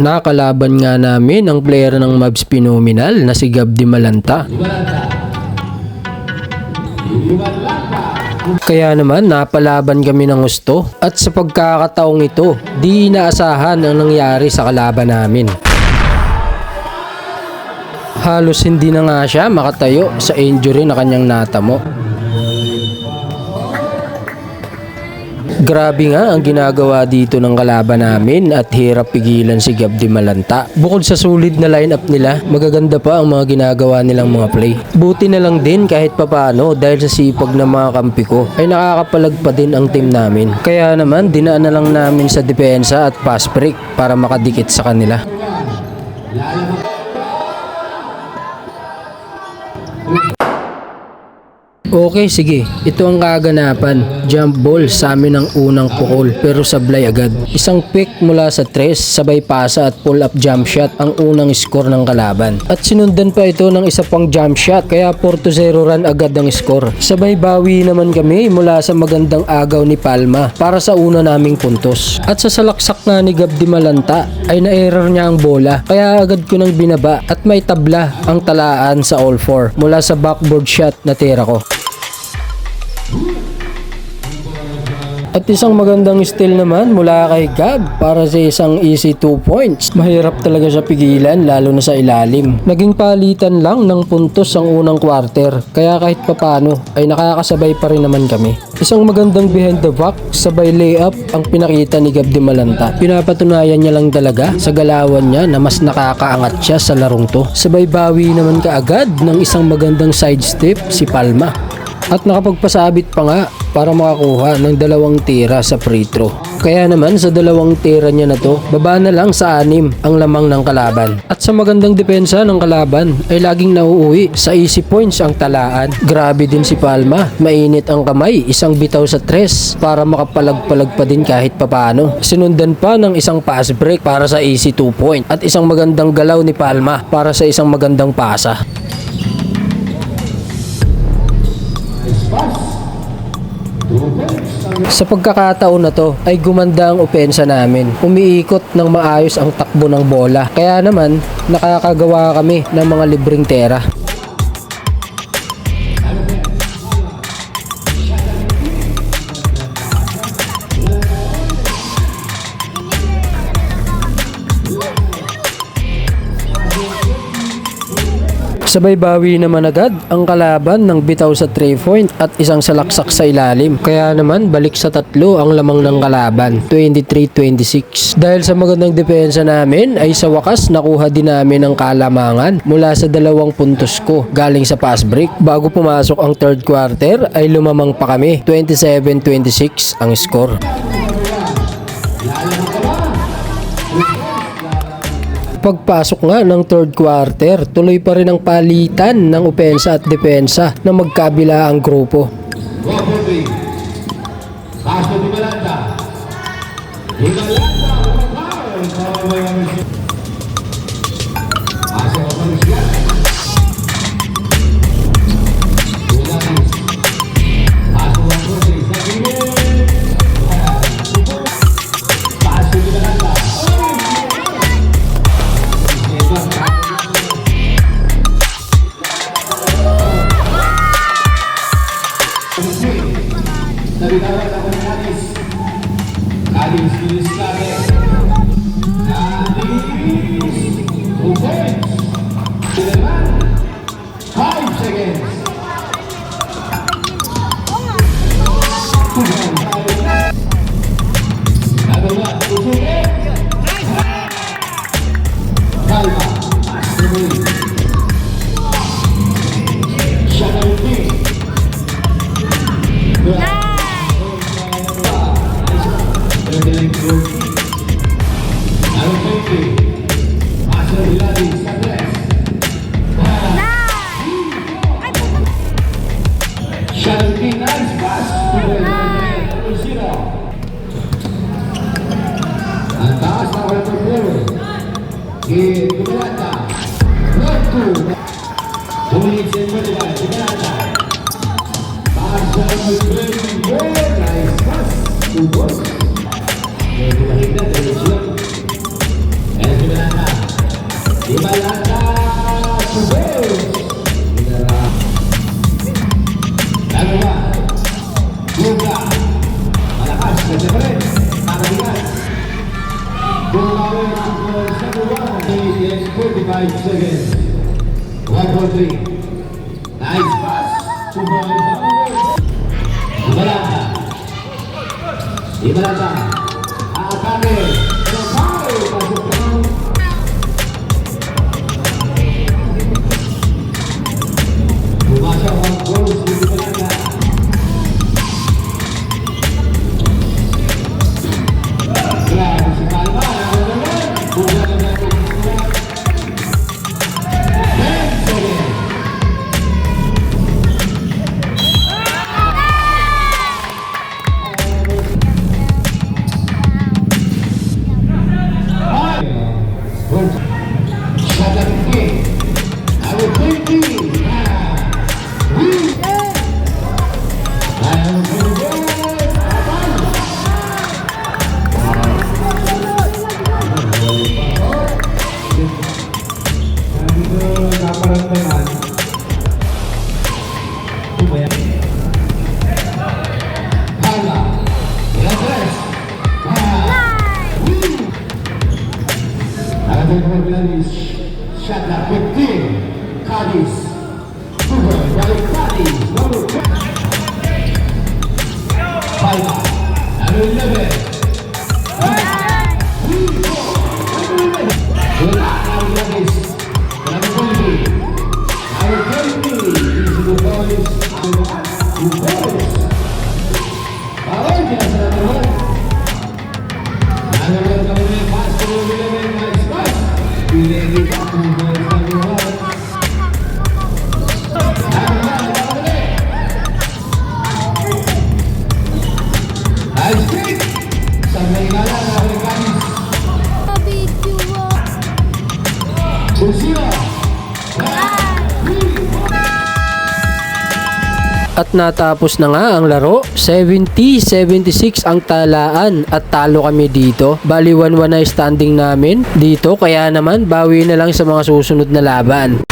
Nakalaban nga namin ang player ng Mavs Phenomenal na si Gabdi Malanta. Kaya naman napalaban kami ng gusto at sa pagkakataong ito, di inaasahan ang nangyari sa kalaban namin. Halos hindi na nga siya makatayo sa injury na kanyang natamo. Grabe nga ang ginagawa dito ng kalaban namin at hirap pigilan si Gabdi Malanta. Bukod sa solid na lineup nila, magaganda pa ang mga ginagawa nilang mga play. Buti na lang din kahit papano dahil sa sipag ng mga kampi ko ay nakakapalag pa din ang team namin. Kaya naman dinaan na lang namin sa depensa at pass break para makadikit sa kanila. Okay, sige. Ito ang kaganapan. Jump ball sa amin ang unang pukol pero sablay agad. Isang pick mula sa 3, sabay pasa at pull up jump shot ang unang score ng kalaban. At sinundan pa ito ng isa pang jump shot kaya 4-0 run agad ang score. Sabay bawi naman kami mula sa magandang agaw ni Palma para sa una naming puntos. At sa salaksak nga ni Gabdi Malanta ay na-error niya ang bola kaya agad ko nang binaba at may tabla ang talaan sa all 4 mula sa backboard shot na tira ko. At isang magandang steal naman mula kay Gab para sa isang easy 2 points. Mahirap talaga siya pigilan lalo na sa ilalim. Naging palitan lang ng puntos ang unang quarter kaya kahit papano ay nakakasabay pa rin naman kami. Isang magandang behind the back sabay layup ang pinakita ni Gabdi Malanta. Pinapatunayan niya lang talaga sa galawan niya na mas nakakaangat siya sa larong to. Sabay bawi naman kaagad ng isang magandang side step si Palma. At nakapagpasabit pa nga para makakuha ng 2 tira sa free throw. Kaya naman sa 2 tira niya na to, baba na lang sa 6 ang lamang ng kalaban. At sa magandang depensa ng kalaban ay laging nauuwi sa easy points ang talaan. Grabe din si Palma, mainit ang kamay, isang bitaw sa 3 para makapalag-palag pa din kahit papano. Sinundan pa ng isang pass break para sa easy 2 point at isang magandang galaw ni Palma para sa isang magandang pasa. Sa pagkakataon na to ay gumanda ang opensa namin. Umiikot ng maayos ang takbo ng bola. Kaya naman nakakagawa kami ng mga libreng tera. Sabay bawi naman agad ang kalaban ng bitaw sa 3 point at isang salaksak sa ilalim. Kaya naman balik sa 3 ang lamang ng kalaban, 23-26. Dahil sa magandang depensa namin ay sa wakas nakuha din namin ang kalamangan mula sa 2 puntos ko galing sa pass break. Bago pumasok ang 3rd quarter ay lumamang pa kami, 27-26 ang score. Pagpasok nga ng 3rd quarter, tuloy pa rin ang palitan ng opensa at depensa na magkabila ang grupo. Ibalata Subeus. Dalawa. Buga. Malakas na siya pa rin. Panabigas. Bumawi ang sa buwan. 45 seconds. 1-4-3. Nice pass. 2 points. Ibalata. Ibalata. Aakame. Rosario. Pasok lang. Pumasok ang goals ni Ibalata. Grabe si Calma. Buga na natin. 10 seconds. Shot at 15, Cadiz, Sugar, balik Cadiz, number 10. Palma, number 11. Wala ang Cadiz, number 20. Number 20, easy to boys, Bawal, pinasa naman. Number 11, pass to 11, nice pass. Pinili pa kung boys na buwan. Nice kick! Sa may ngala na Cadiz. Susira! At natapos na nga ang laro. 70-76 ang talaan at talo kami dito. Bali 1-1 na standing namin dito, kaya naman bawi na lang sa mga susunod na laban.